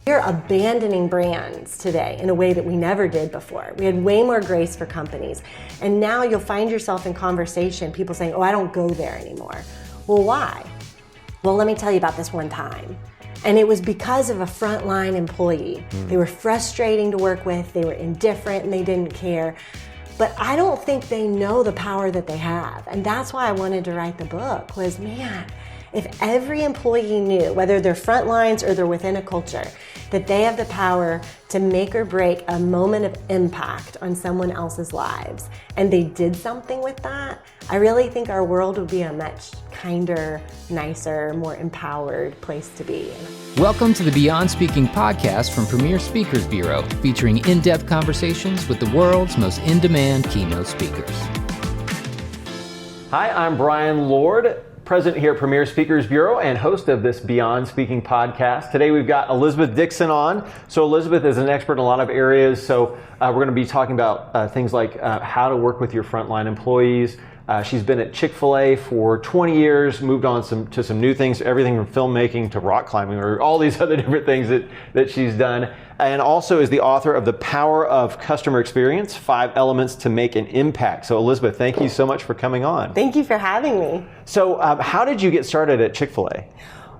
We're abandoning brands today in a way that we never did before. We had way more grace for companies. And now you'll find yourself in conversation, people saying, oh, I don't go there anymore. Well, why? Well, let me tell you about this one time. And it was because of a frontline employee. They were frustrating to work with, they were indifferent, and they didn't care. But I don't think they know the power that they have. And that's why I wanted to write the book, was, man, if every employee knew, whether they're front lines or they're within a culture, that they have the power to make or break a moment of impact on someone else's lives, and they did something with that, I really think our world would be a much kinder, nicer, more empowered place to be. Welcome to the Beyond Speaking podcast from Premier Speakers Bureau, featuring in-depth conversations with the world's most in-demand keynote speakers. Hi, I'm Brian Lord, President here at Premier Speakers Bureau and host of this Beyond Speaking podcast. Today we've got Elizabeth Dixon on. So Elizabeth is an expert in a lot of areas. So we're going to be talking about things like how to work with your frontline employees. She's been at Chick-fil-A for 20 years, moved on to some new things, everything from filmmaking to rock climbing, or all these other different things that she's done. And also is the author of The Power of Customer Experience, 5 Elements to Make an Impact. So Elizabeth, thank you so much for coming on. Thank you for having me. So how did you get started at Chick-fil-A?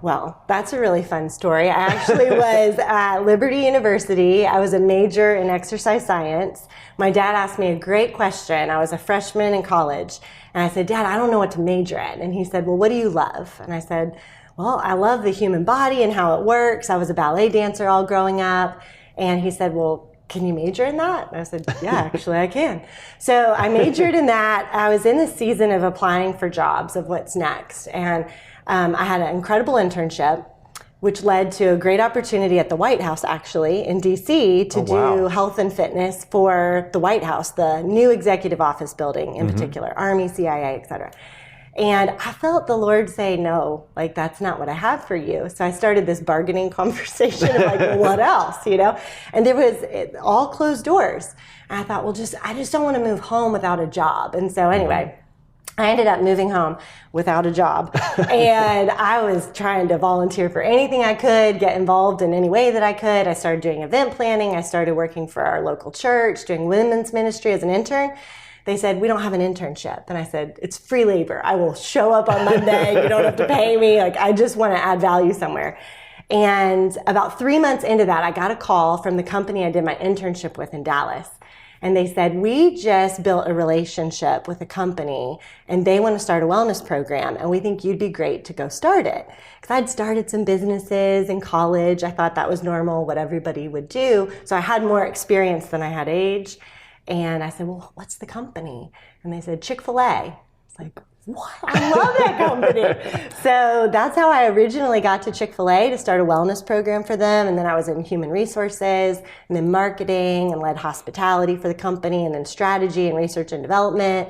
Well, that's a really fun story. I actually was at Liberty University. I was a major in exercise science. My dad asked me a great question. I was a freshman in college. And I said, Dad, I don't know what to major in. And he said, well, what do you love? And I said, well, I love the human body and how it works. I was a ballet dancer all growing up. And he said, well, can you major in that? And I said, yeah, actually I can. So I majored in that. I was in the season of applying for jobs, of what's next. And I had an incredible internship, which led to a great opportunity at the White House, actually, in DC, to do health and fitness for the White House, the new executive office building in particular, Army, CIA, et cetera. And I felt the Lord say, no, like, that's not what I have for you. So I started this bargaining conversation of like, well, what else, you know? And there was all closed doors. And I thought, well, I just don't want to move home without a job. And so anyway, I ended up moving home without a job. And I was trying to volunteer for anything I could, get involved in any way that I could. I started doing event planning. I started working for our local church, doing women's ministry as an intern. They said, we don't have an internship. And I said, it's free labor. I will show up on Monday. You don't have to pay me. Like, I just want to add value somewhere. And about 3 months into that, I got a call from the company I did my internship with in Dallas. And they said, we just built a relationship with a company and they want to start a wellness program. And we think you'd be great to go start it. Because I'd started some businesses in college. I thought that was normal, what everybody would do. So I had more experience than I had age. And I said, well, what's the company? And they said, Chick-fil-A. It's like, what? I love that company. So that's how I originally got to Chick-fil-A, to start a wellness program for them. And then I was in human resources and then marketing and led hospitality for the company and then strategy and research and development.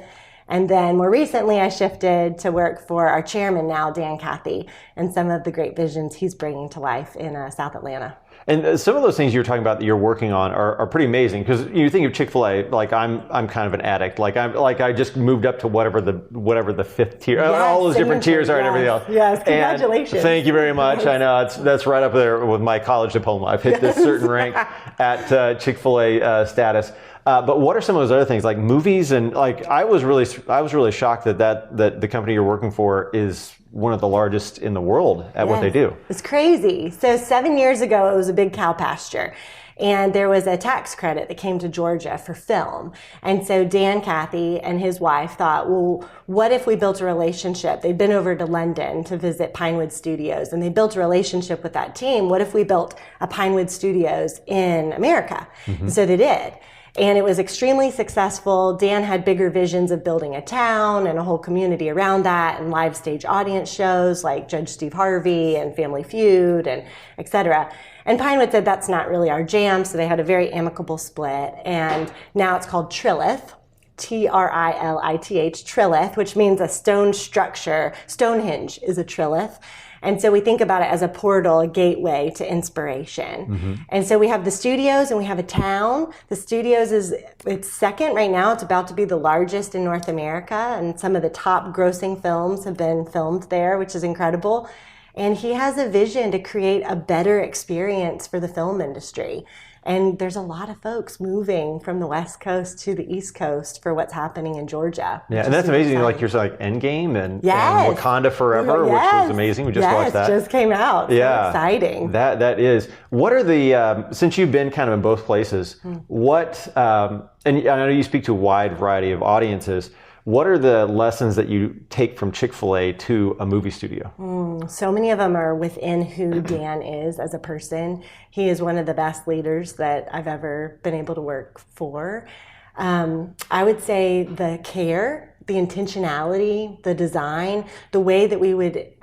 And then more recently, I shifted to work for our chairman now, Dan Cathy, and some of the great visions he's bringing to life in South Atlanta. And some of those things you're talking about that you're working on are pretty amazing, because you think of Chick-fil-A, like I'm kind of an addict. I just moved up to whatever the fifth tier, all those different tiers are and everything else. Yes, congratulations. And thank you very much. I know that's right up there with my college diploma. I've hit this certain rank at Chick-fil-A status. But what are some of those other things, like movies? And like, I was really shocked that the company you're working for is one of the largest in the world at what they do. It's crazy. So 7 years ago, it was a big cow pasture. And there was a tax credit that came to Georgia for film. And so Dan Cathy and his wife thought, well, what if we built a relationship? They'd been over to London to visit Pinewood Studios, and they built a relationship with that team. What if we built a Pinewood Studios in America? So they did. And it was extremely successful. Dan had bigger visions of building a town and a whole community around that, and live stage audience shows like Judge Steve Harvey and Family Feud and et cetera. And Pinewood said, that's not really our jam. So they had a very amicable split. And now it's called Trilith, Trilith, Trilith, which means a stone structure. Stonehenge is a trilith. And so we think about it as a portal, a gateway to inspiration. And so we have the studios and we have a town. The studios it's second right now. It's about to be the largest in North America. And some of the top grossing films have been filmed there, which is incredible. And he has a vision to create a better experience for the film industry. And there's a lot of folks moving from the West Coast to the East Coast for what's happening in Georgia. Yeah, and that's amazing. Like you're like Endgame and Wakanda Forever, which was amazing. We just watched that. Just came out. Yeah, so exciting. That is. What are the since you've been kind of in both places? What and I know you speak to a wide variety of audiences. What are the lessons that you take from Chick-fil-A to a movie studio? So many of them are within who Dan is as a person. He is one of the best leaders that I've ever been able to work for. I would say the care, the intentionality, the design, the way that we would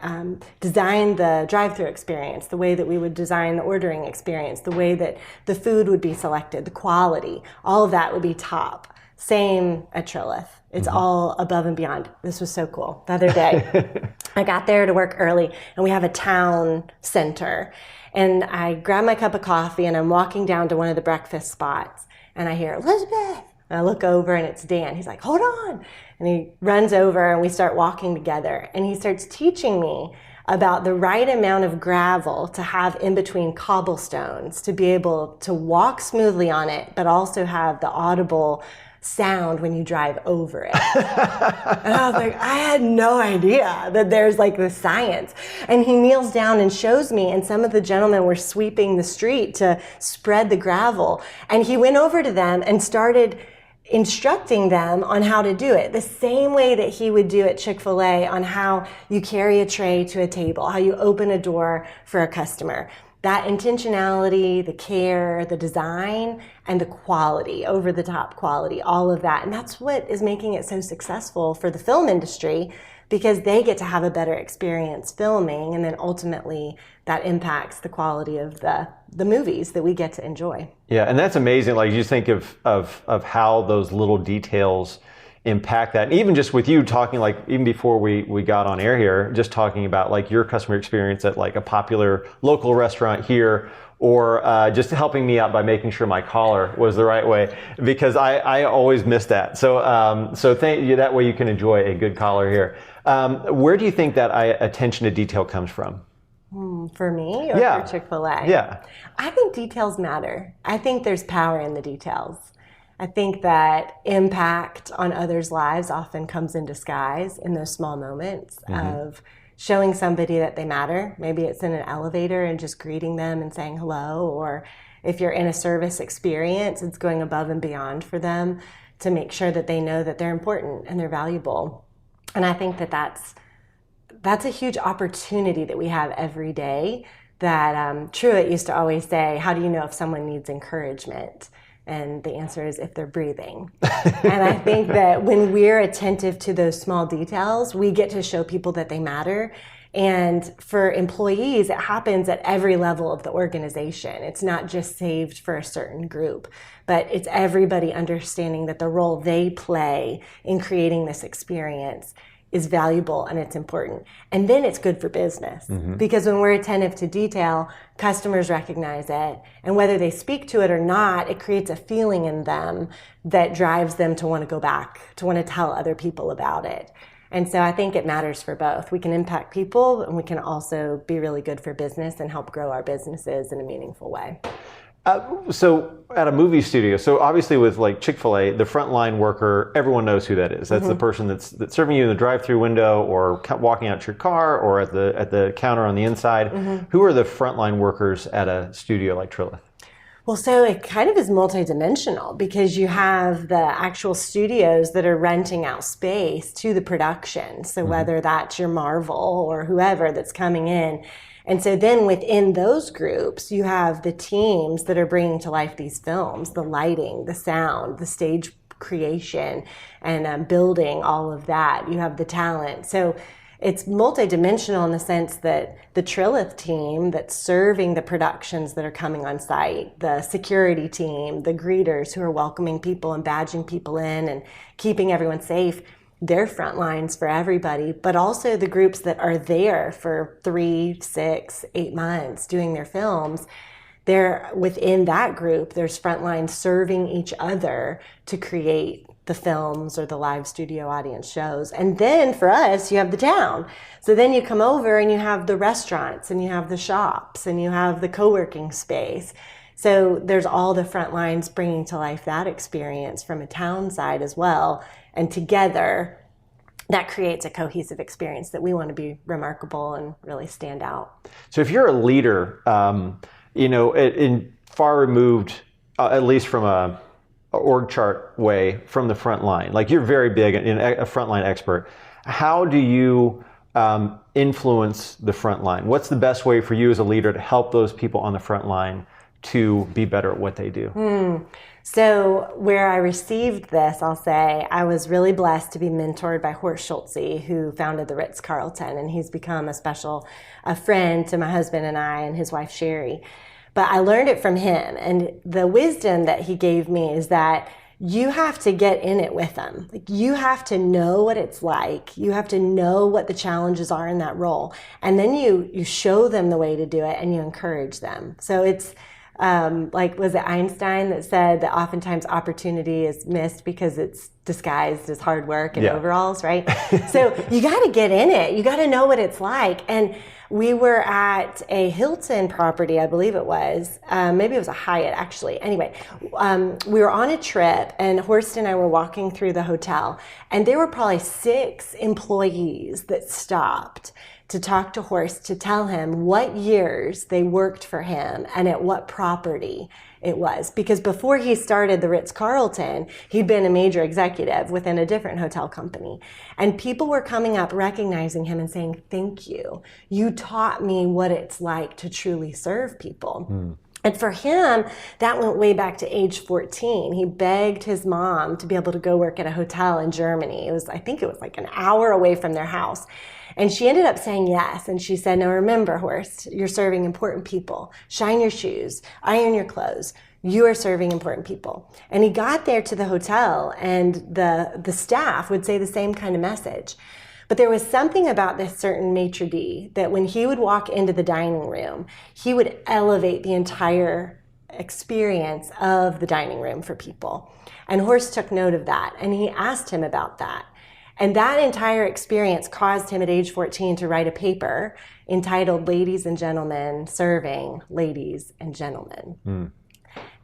design the drive-thru experience, the way that we would design the ordering experience, the way that the food would be selected, the quality, all of that would be top. Same at Truett. It's all above and beyond. This was so cool. The other day, I got there to work early, and we have a town center. And I grab my cup of coffee, and I'm walking down to one of the breakfast spots, and I hear, Elizabeth! And I look over, and it's Dan. He's like, hold on! And he runs over, and we start walking together. And he starts teaching me about the right amount of gravel to have in between cobblestones to be able to walk smoothly on it, but also have the audible sound when you drive over it. And I was like, I had no idea that there's like this science. And he kneels down and shows me, and some of the gentlemen were sweeping the street to spread the gravel. And he went over to them and started instructing them on how to do it, the same way that he would do at Chick-fil-A on how you carry a tray to a table, how you open a door for a customer. That intentionality, the care, the design, and the quality, over-the-top quality, all of that. And that's what is making it so successful for the film industry, because they get to have a better experience filming, and then ultimately that impacts the quality of the movies that we get to enjoy. Yeah, and that's amazing. Like, you think of how those little details impact that. And even just with you talking, like even before we got on air here, just talking about like your customer experience at like a popular local restaurant here, or just helping me out by making sure my collar was the right way, because I always miss that. So thank you. That way you can enjoy a good collar here. Where do you think that attention to detail comes from? For me or for Chick-fil-A? Yeah. I think details matter. I think there's power in the details. I think that impact on others' lives often comes in disguise in those small moments of showing somebody that they matter. Maybe it's in an elevator and just greeting them and saying hello, or if you're in a service experience, it's going above and beyond for them to make sure that they know that they're important and they're valuable. And I think that that's a huge opportunity that we have every day, that Truett used to always say, how do you know if someone needs encouragement? And the answer is if they're breathing. And I think that when we're attentive to those small details, we get to show people that they matter. And for employees, it happens at every level of the organization. It's not just saved for a certain group, but it's everybody understanding that the role they play in creating this experience is valuable and it's important. And then it's good for business, because when we're attentive to detail, customers recognize it. And whether they speak to it or not, it creates a feeling in them that drives them to want to go back, to want to tell other people about it. And so I think it matters for both. We can impact people, and we can also be really good for business and help grow our businesses in a meaningful way. So at a movie studio, so obviously with like Chick-fil-A, the frontline worker, everyone knows who that is. That's the person that's serving you in the drive-through window, or walking out to your car, or at the counter on the inside. Who are the frontline workers at a studio like Truett? Well, so it kind of is multidimensional, because you have the actual studios that are renting out space to the production. So whether that's your Marvel or whoever that's coming in. And so then within those groups, you have the teams that are bringing to life these films, the lighting, the sound, the stage creation, and building all of that. You have the talent. So it's multidimensional in the sense that the Truett team that's serving the productions that are coming on site, the security team, the greeters who are welcoming people and badging people in and keeping everyone safe, they're front lines for everybody, but also the groups that are there for 3, 6, 8 months doing their films. there within that group, there's frontline serving each other to create the films or the live studio audience shows. And then for us, you have the town. So then you come over and you have the restaurants and you have the shops and you have the co-working space. So there's all the front lines bringing to life that experience from a town side as well. And together, that creates a cohesive experience that we want to be remarkable and really stand out. So if you're a leader, in far removed, at least from a org chart way from the front line, like you're very big and a frontline expert, how do you influence the front line? What's the best way for you as a leader to help those people on the front line to be better at what they do? So where I received this, I'll say, I was really blessed to be mentored by Horst Schulze, who founded the Ritz-Carlton, and he's become a friend to my husband and I and his wife, Sherry. But I learned it from him, and the wisdom that he gave me is that you have to get in it with them. Like, you have to know what it's like. You have to know what the challenges are in that role. And then you show them the way to do it and you encourage them. So it's was it Einstein that said that oftentimes opportunity is missed because it's disguised as hard work and overalls, right? So you got to get in it. You got to know what it's like. And we were at a Hilton property, I believe it was. Maybe it was a Hyatt, actually. Anyway, we were on a trip, and Horst and I were walking through the hotel, and there were probably 6 employees that stopped to talk to Horst to tell him what years they worked for him and at what property it was. Because before he started the Ritz-Carlton, he'd been a major executive within a different hotel company. And people were coming up recognizing him and saying, "Thank you. You taught me what it's like to truly serve people." And for him, that went way back to age 14. He begged his mom to be able to go work at a hotel in Germany. I think it was like an hour away from their house. And she ended up saying yes. And she said, "Now remember, Horst, you're serving important people. Shine your shoes, iron your clothes. You are serving important people." And he got there to the hotel, and the staff would say the same kind of message. But there was something about this certain maitre d' that when he would walk into the dining room, he would elevate the entire experience of the dining room for people. And Horst took note of that, and he asked him about that. And that entire experience caused him at age 14 to write a paper entitled "Ladies and Gentlemen Serving Ladies and Gentlemen."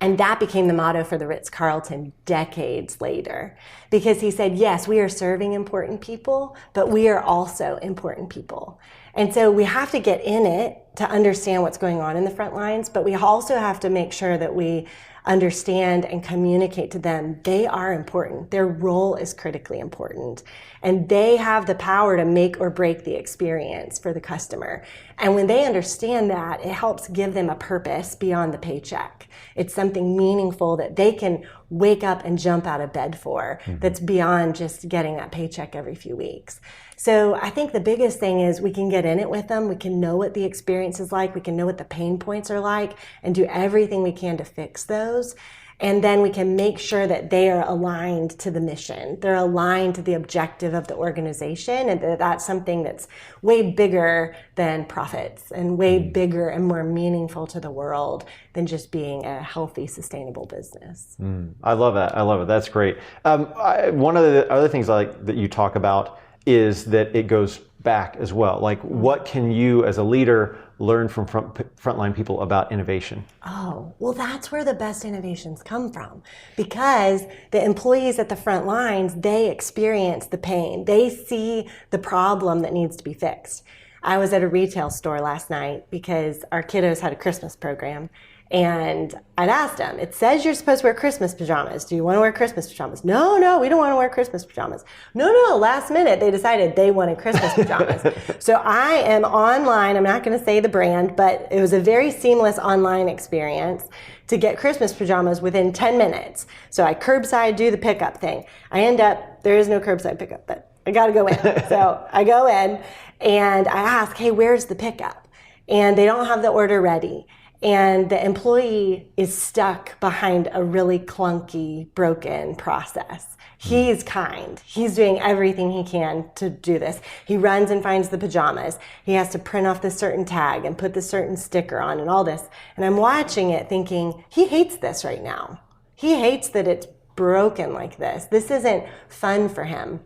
And that became the motto for the Ritz-Carlton decades later. Because he said, yes, we are serving important people, but we are also important people. And so we have to get in it to understand what's going on in the front lines, but we also have to make sure that we understand and communicate to them they are important. Their role is critically important. And they have the power to make or break the experience for the customer. And when they understand that, it helps give them a purpose beyond the paycheck. It's something meaningful that they can wake up and jump out of bed for, that's beyond just getting that paycheck every few weeks. So I think the biggest thing is we can get in it with them. We can know what the experience is like. We can know what the pain points are like and do everything we can to fix those. And then we can make sure that they are aligned to the mission. They're aligned to the objective of the organization, and that's something that's way bigger than profits and way bigger and more meaningful to the world than just being a healthy, sustainable business. I love that. That's great. One of the other things I like that you talk about is that it goes back as well. Like, what can you as a leader learn from frontline people about innovation? Oh, well, that's where the best innovations come from, because the employees at the front lines, they experience the pain. They see the problem that needs to be fixed. I was at a retail store last night because our kiddos had a Christmas program. And I'd asked them, it says you're supposed to wear Christmas pajamas. Do you want to wear Christmas pajamas? No, we don't want to wear Christmas pajamas. No, last minute they decided they wanted Christmas pajamas. So I am online, I'm not going to say the brand, but it was a very seamless online experience to get Christmas pajamas within 10 minutes. So I curbside do the pickup thing. I end up, there is no curbside pickup, but I got to go in. So I go in and I ask, hey, where's the pickup? And they don't have the order ready. and the employee is stuck behind a really clunky, broken process. He's kind. He's doing everything he can to do this. He runs and finds the pajamas. He has to print off this certain tag and put this certain sticker on and all this. And I'm watching it thinking, he hates this right now. He hates that it's broken like this. This isn't fun for him.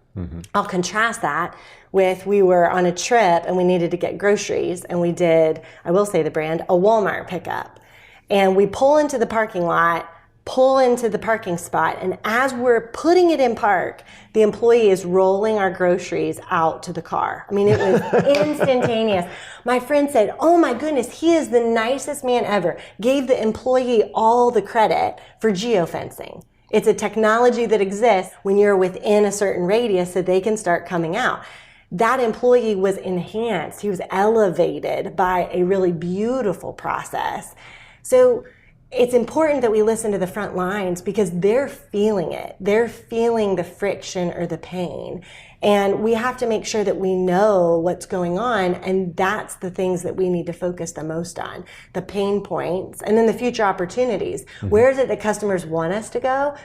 I'll contrast that with, we were on a trip and we needed to get groceries, and we did, I will say the brand, a Walmart pickup. And we pull into the parking lot, pull into the parking spot, and as we're putting it in park, the employee is rolling our groceries out to the car. I mean, it was instantaneous. My friend said, oh my goodness, he is the nicest man ever. Gave the employee all the credit for geofencing. It's a technology that exists when you're within a certain radius so they can start coming out. That employee was enhanced. He was elevated by a really beautiful process. So it's important that we listen to the front lines because they're feeling it. They're feeling the friction or the pain. And we have to make sure that we know what's going on, and that's the things that we need to focus the most on, the pain points, and then the future opportunities. Where is it that customers want us to go?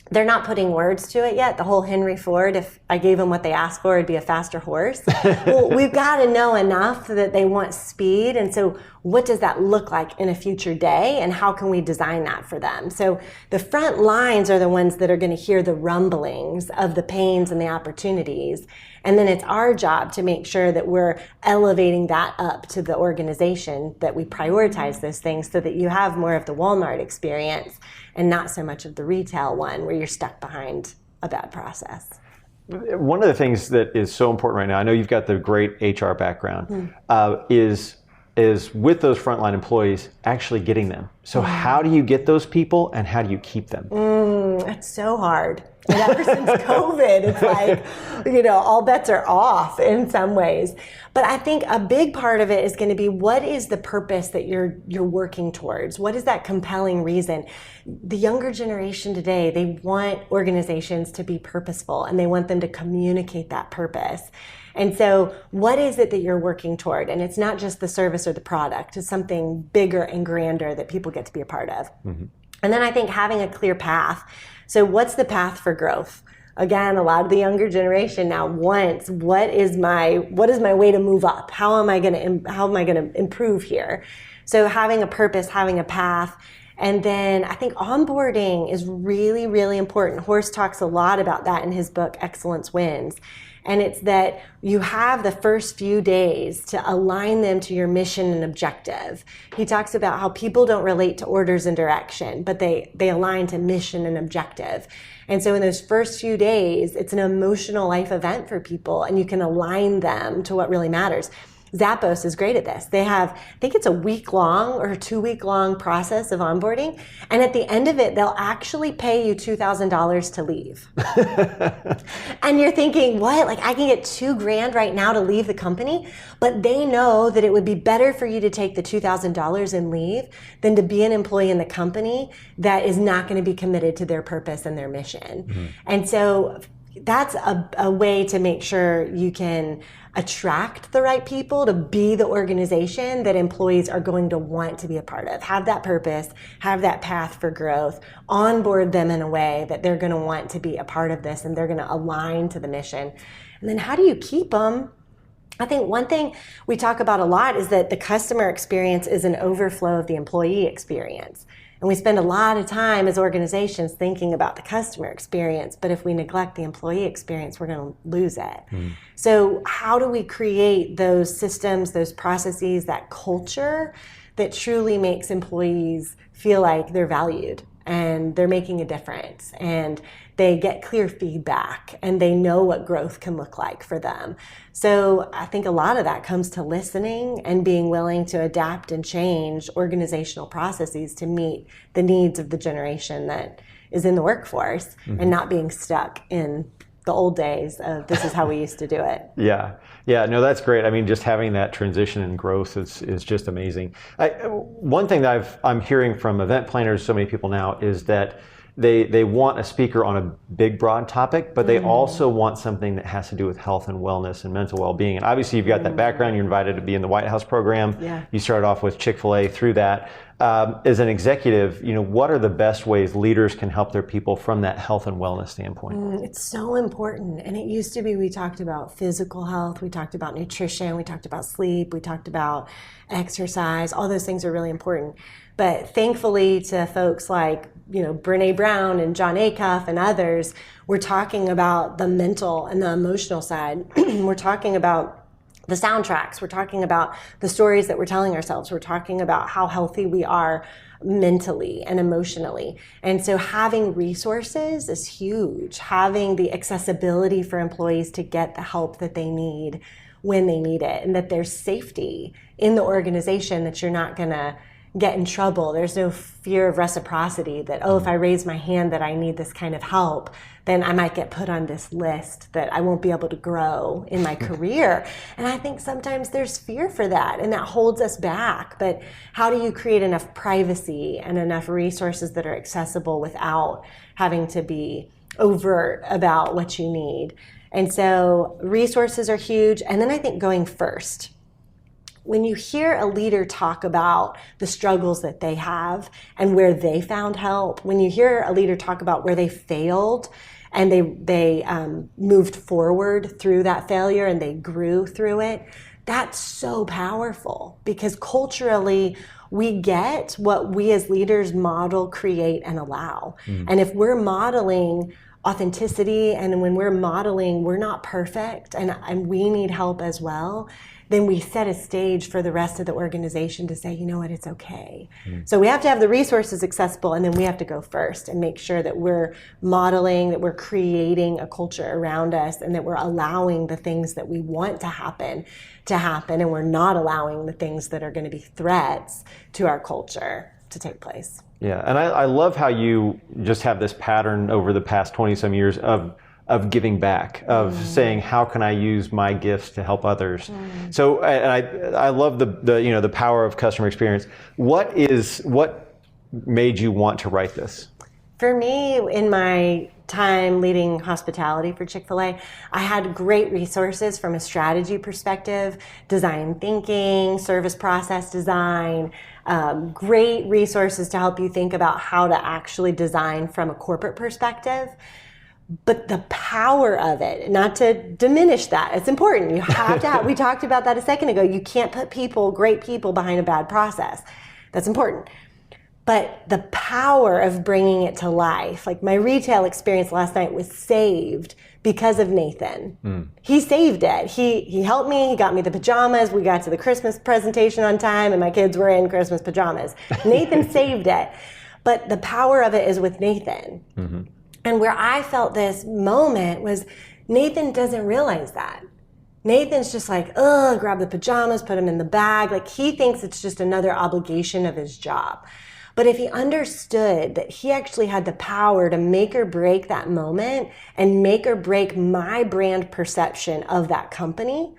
They're not putting words to it yet. The whole Henry Ford, if I gave them what they asked for, it'd be a faster horse. Well, we've got to know enough that they want speed. And so what does that look like in a future day? And how can we design that for them? So the front lines are the ones that are going to hear the rumblings of the pains and the opportunities. And then it's our job to make sure that we're elevating that up to the organization, that we prioritize those things so that you have more of the Walmart experience and not so much of the retail one where you're stuck behind a bad process. One of the things that is so important right now, I know you've got the great HR background, is with those frontline employees, actually getting them. So how do you get those people and how do you keep them? It's so hard. And ever since COVID, it's like, all bets are off in some ways. But I think a big part of it is going to be, what is the purpose that you're working towards? What is that compelling reason? The younger generation today, they want organizations to be purposeful and they want them to communicate that purpose. And so what is it that you're working toward? And it's not just the service or the product. It's something bigger and grander that people get to be a part of. And then I think having a clear path. So what's the path for growth? Again, a lot of the younger generation now wants, what is my way to move up? How am I going to improve here? So having a purpose, having a path. And then I think onboarding is really, really important. Horst talks a lot about that in his book, Excellence Wins. And it's that you have the first few days to align them to your mission and objective. He talks about how people don't relate to orders and direction, but they align to mission and objective. And so in those first few days, it's an emotional life event for people, and you can align them to what really matters. Zappos is great at this. They have, I think it's a week-long or a 2-week-long process of onboarding. And at the end of it, they'll actually pay you $2,000 to leave. And you're thinking, what? Like, I can get $2,000 right now to leave the company? But they know that it would be better for you to take the $2,000 and leave than to be an employee in the company that is not going to be committed to their purpose and their mission. And so that's a way to make sure you can attract the right people to be the organization that employees are going to want to be a part of. Have that purpose, have that path for growth, onboard them in a way that they're going to want to be a part of this and they're going to align to the mission. And then how do you keep them? I think one thing we talk about a lot is that the customer experience is an overflow of the employee experience. And we spend a lot of time as organizations thinking about the customer experience, but if we neglect the employee experience, we're going to lose it. So how do we create those systems, those processes, that culture that truly makes employees feel like they're valued and they're making a difference and they get clear feedback and they know what growth can look like for them? So I think a lot of that comes to listening and being willing to adapt and change organizational processes to meet the needs of the generation that is in the workforce and not being stuck in the old days of this is how we used to do it. Yeah, no, that's great. I mean, just having that transition and growth is just amazing. One thing that I'm hearing from event planners, so many people now, is that they want a speaker on a big, broad topic, but they also want something that has to do with health and wellness and mental well-being. And obviously, you've got that background. You're invited to be in the White House program. Yeah. You started off with Chick-fil-A through that. As an executive, what are the best ways leaders can help their people from that health and wellness standpoint? It's so important. And it used to be we talked about physical health, we talked about nutrition, we talked about sleep, we talked about exercise. All those things are really important. But thankfully to folks like, Brene Brown and John Acuff and others, we're talking about the mental and the emotional side. We're talking about the soundtracks. We're talking about the stories that we're telling ourselves. We're talking about how healthy we are mentally and emotionally. And so having resources is huge. Having the accessibility for employees to get the help that they need when they need it, and that there's safety in the organization, that you're not going to get in trouble. There's no fear of reciprocity that, if I raise my hand that I need this kind of help, then I might get put on this list that I won't be able to grow in my career. And I think sometimes there's fear for that, and that holds us back. But how do you create enough privacy and enough resources that are accessible without having to be overt about what you need? And so resources are huge. And then I think going first. When you hear a leader talk about the struggles that they have and where they found help, when you hear a leader talk about where they failed and they moved forward through that failure and they grew through it, that's so powerful, because culturally we get what we as leaders model, create, and allow. And if we're modeling authenticity, and when we're modeling we're not perfect and we need help as well, then we set a stage for the rest of the organization to say, it's okay. So we have to have the resources accessible, and then we have to go first and make sure that we're modeling, that we're creating a culture around us, and that we're allowing the things that we want to happen, and we're not allowing the things that are going to be threats to our culture to take place. Yeah, and I love how you just have this pattern over the past 20-some years of giving back, of saying, how can I use my gifts to help others? So, and I love the power of customer experience. What made you want to write this? For me, in my time leading hospitality for Chick-fil-A, I had great resources from a strategy perspective, design thinking, service process design, great resources to help you think about how to actually design from a corporate perspective. But the power of it, not to diminish that, it's important. You have to we talked about that a second ago. You can't put great people behind a bad process. That's important. But the power of bringing it to life, like my retail experience last night was saved because of Nathan. He saved it. He helped me. He got me the pajamas. We got to the Christmas presentation on time, and my kids were in Christmas pajamas. Nathan saved it. But the power of it is with Nathan. And where I felt this moment was Nathan doesn't realize that. Nathan's just like, grab the pajamas, put them in the bag. Like, he thinks it's just another obligation of his job. But if he understood that he actually had the power to make or break that moment and make or break my brand perception of that company,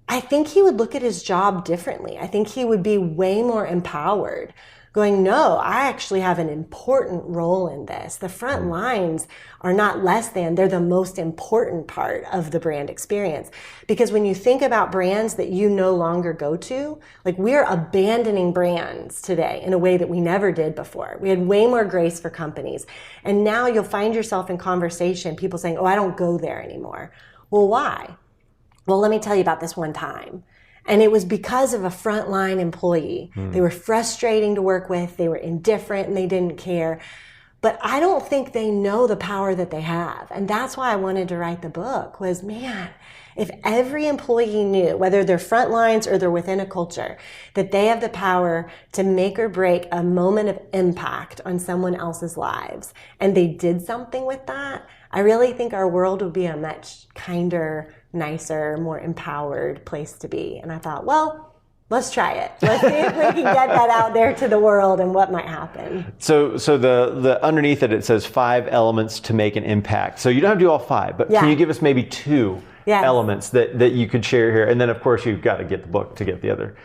I think he would look at his job differently. I think he would be way more empowered, going, no, I actually have an important role in this. The front lines are not less than, they're the most important part of the brand experience. Because when you think about brands that you no longer go to, like, we're abandoning brands today in a way that we never did before. We had way more grace for companies. And now you'll find yourself in conversation, people saying, I don't go there anymore. Well, why? Well, let me tell you about this one time. And it was because of a frontline employee. They were frustrating to work with, they were indifferent, and they didn't care. But I don't think they know the power that they have. And that's why I wanted to write the book, was, man, if every employee knew, whether they're front lines or they're within a culture, that they have the power to make or break a moment of impact on someone else's lives, and they did something with that, I really think our world would be a much kinder, nicer, more empowered place to be. And I thought, well, let's try it. Let's see if we can get that out there to the world and what might happen. So the underneath it says 5 elements to make an impact. So you don't have to do all 5, but can you give us maybe 2 elements that you could share here. And then, of course, you've got to get the book to get the other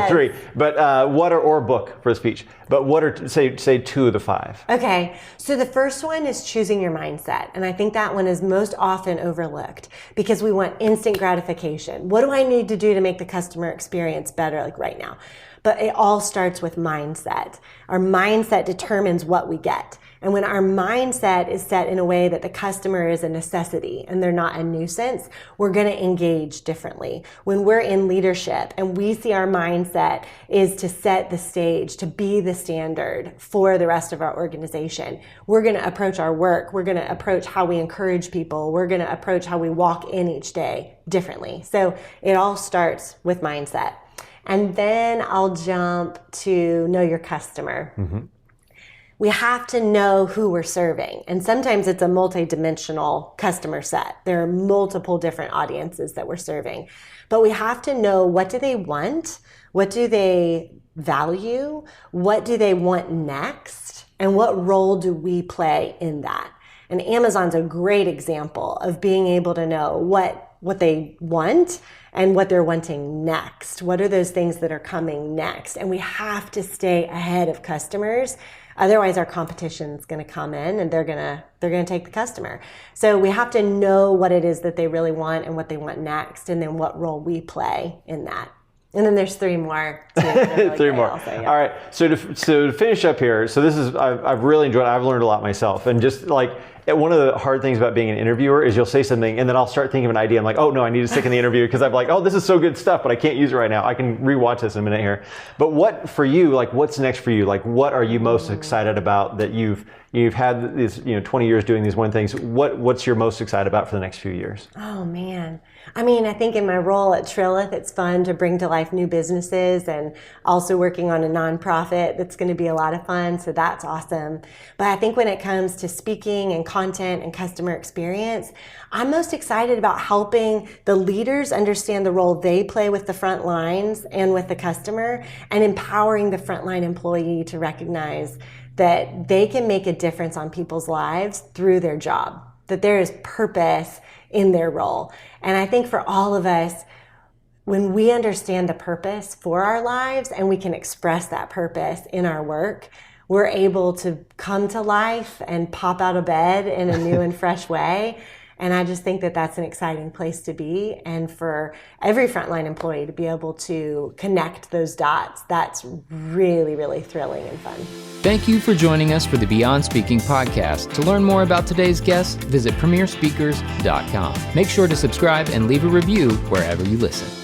three. But or book for a speech. But what are, say 2 of the 5? Okay, so the first one is choosing your mindset. And I think that one is most often overlooked because we want instant gratification. What do I need to do to make the customer experience better, like right now? But it all starts with mindset. Our mindset determines what we get. And when our mindset is set in a way that the customer is a necessity and they're not a nuisance, we're going to engage differently. When we're in leadership and we see our mindset is to set the stage, to be the standard for the rest of our organization, we're going to approach our work. We're going to approach how we encourage people. We're going to approach how we walk in each day differently. So it all starts with mindset. And then I'll jump to know your customer. Mm-hmm. We have to know who we're serving. And sometimes it's a multi-dimensional customer set. There are multiple different audiences that we're serving. But we have to know, what do they want? What do they value? What do they want next? And what role do we play in that? And Amazon's a great example of being able to know what they want and what they're wanting next. What are those things that are coming next? And we have to stay ahead of customers. Otherwise, our competition's going to come in and they're going to take the customer. So we have to know what it is that they really want and what they want next, and then what role we play in that. And then there's 3 more. Really 3 more. Also, yeah. All right. So to finish up here, so this is, I've really enjoyed it. I've learned a lot myself. And just like, one of the hard things about being an interviewer is you'll say something and then I'll start thinking of an idea. I'm like, oh no, I need to stick in the interview because I'm like, oh, this is so good stuff, but I can't use it right now. I can rewatch this in a minute here. But what for you, like what's next for you? Like what are you most excited about that you've had these 20 years doing these one things? What's you're most excited about for the next few years? Oh man. I mean, I think in my role at Trillith, it's fun to bring to life new businesses and also working on a nonprofit that's going to be a lot of fun. So that's awesome. But I think when it comes to speaking and content and customer experience, I'm most excited about helping the leaders understand the role they play with the front lines and with the customer, and empowering the frontline employee to recognize that they can make a difference on people's lives through their job, that there is purpose in their role. And I think for all of us, when we understand the purpose for our lives and we can express that purpose in our work, we're able to come to life and pop out of bed in a new and fresh way. And I just think that that's an exciting place to be. And for every frontline employee to be able to connect those dots, that's really, really thrilling and fun. Thank you for joining us for the Beyond Speaking podcast. To learn more about today's guest, visit premierspeakers.com. Make sure to subscribe and leave a review wherever you listen.